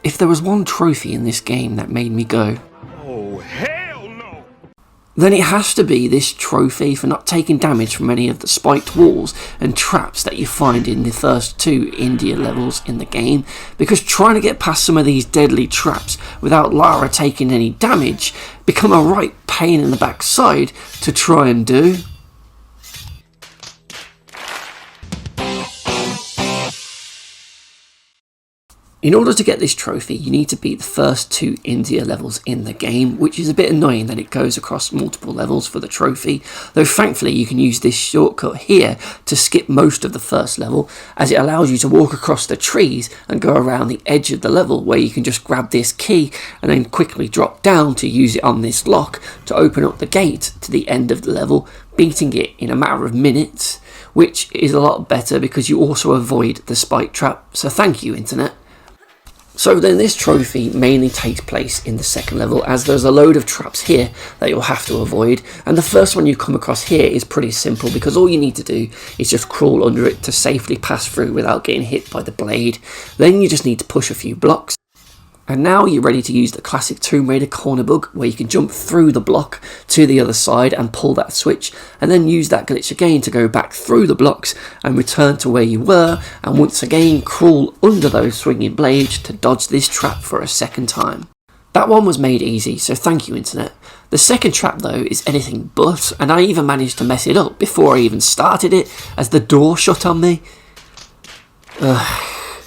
If there was one trophy in this game that made me go, "Oh, hell no!" then it has to be this trophy for not taking damage from any of the spiked walls and traps that you find in the first 2 India levels in the game, because trying to get past some of these deadly traps without Lara taking any damage become a right pain in the backside to try and do. In order to get this trophy, you need to beat the first 2 India levels in the game, which is a bit annoying that it goes across multiple levels for the trophy, though thankfully you can use this shortcut here to skip most of the first level, as it allows you to walk across the trees and go around the edge of the level, where you can just grab this key and then quickly drop down to use it on this lock to open up the gate to the end of the level, beating it in a matter of minutes, which is a lot better because you also avoid the spike trap, so thank you, internet. So then this trophy mainly takes place in the second level, as there's a load of traps here that you'll have to avoid, and the first one you come across here is pretty simple because all you need to do is just crawl under it to safely pass through without getting hit by the blade. Then you just need to push a few blocks. And now you're ready to use the classic Tomb Raider corner bug, where you can jump through the block to the other side and pull that switch, and then use that glitch again to go back through the blocks and return to where you were, and once again crawl under those swinging blades to dodge this trap for a second time. That one was made easy, so thank you, internet. The second trap though is anything but, and I even managed to mess it up before I even started it, as the door shut on me.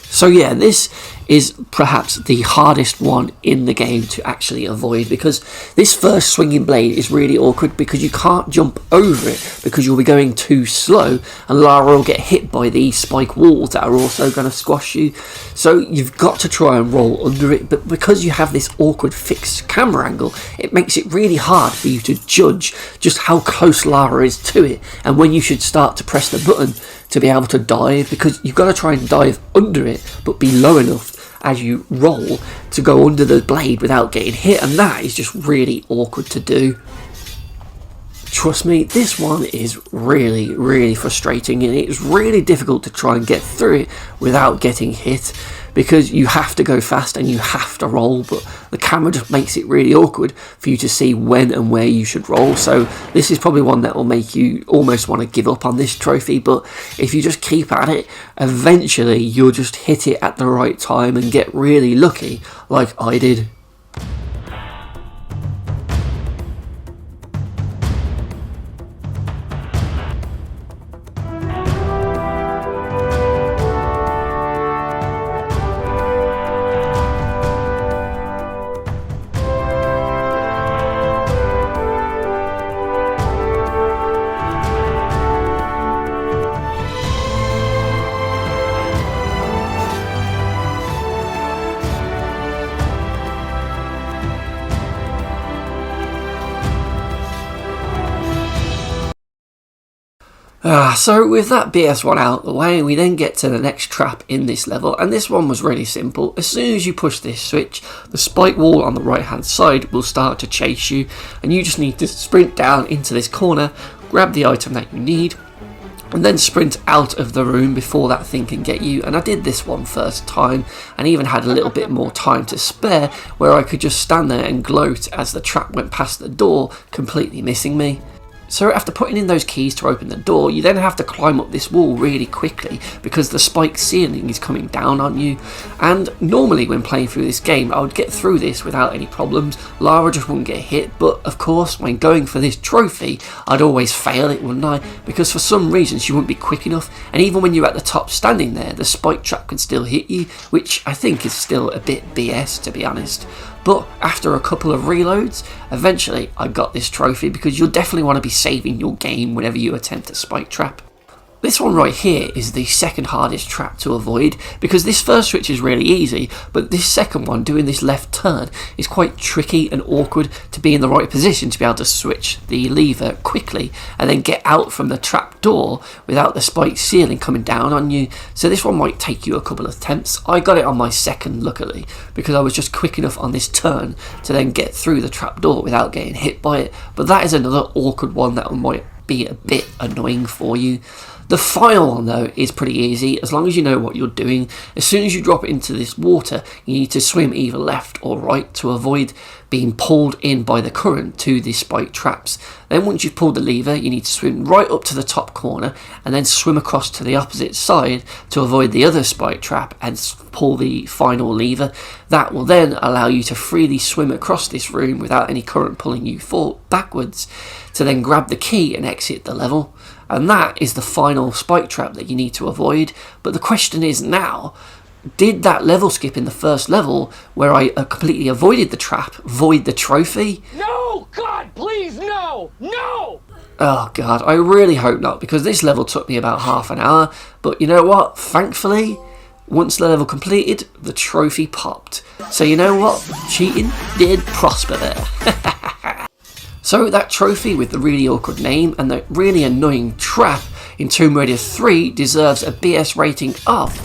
So yeah, this is perhaps the hardest one in the game to actually avoid, because this first swinging blade is really awkward because you can't jump over it because you'll be going too slow, and Lara will get hit by these spike walls that are also going to squash you. So you've got to try and roll under it, but because you have this awkward fixed camera angle, it makes it really hard for you to judge just how close Lara is to it and when you should start to press the button to be able to dive, because you've got to try and dive under it but be low enough as you roll to go under the blade without getting hit, and that is just really awkward to do. Trust me, this one is really frustrating, and it's really difficult to try and get through it without getting hit, because you have to go fast and you have to roll, but the camera just makes it really awkward for you to see when and where you should roll. So this is probably one that will make you almost want to give up on this trophy, but if you just keep at it, eventually you'll just hit it at the right time and get really lucky like I did. So with that BS one out of the way, we then get to the next trap in this level, and this one was really simple. As soon as you push this switch, the spike wall on the right hand side will start to chase you, and you just need to sprint down into this corner, grab the item that you need, and then sprint out of the room before that thing can get you. And I did this one first time and even had a little bit more time to spare, where I could just stand there and gloat as the trap went past the door, completely missing me. So after putting in those keys to open the door, you then have to climb up this wall really quickly because the spiked ceiling is coming down on you. And normally when playing through this game, I would get through this without any problems. Lara just wouldn't get hit, but of course when going for this trophy, I'd always fail it, wouldn't I? Because for some reason she wouldn't be quick enough, and even when you're at the top standing there, the spike trap can still hit you, which I think is still a bit BS, to be honest. But after a couple of reloads, eventually I got this trophy, because you'll definitely want to be saving your game whenever you attempt a spike trap. This one right here is the second hardest trap to avoid, because this first switch is really easy, but this second one, doing this left turn, is quite tricky and awkward to be in the right position to be able to switch the lever quickly and then get out from the trap door without the spiked ceiling coming down on you. So this one might take you a couple of attempts. I got it on my second, luckily, because I was just quick enough on this turn to then get through the trap door without getting hit by it, but that is another awkward one that might be a bit annoying for you. The final one though is pretty easy as long as you know what you're doing. As soon as you drop it into this water, you need to swim either left or right to avoid being pulled in by the current to the spike traps. Then once you've pulled the lever, you need to swim right up to the top corner and then swim across to the opposite side to avoid the other spike trap and pull the final lever. That will then allow you to freely swim across this room without any current pulling you backwards to then grab the key and exit the level. And that is the final spike trap that you need to avoid. But the question is now, did that level skip in the first level where I completely avoided the trap void the trophy? No! God, please, no! No! Oh god, I really hope not, because this level took me about half an hour. But you know what? Thankfully, once the level completed, the trophy popped. So you know what? Cheating did prosper there. So that trophy with the really awkward name and the really annoying trap in Tomb Raider 3 deserves a BS rating of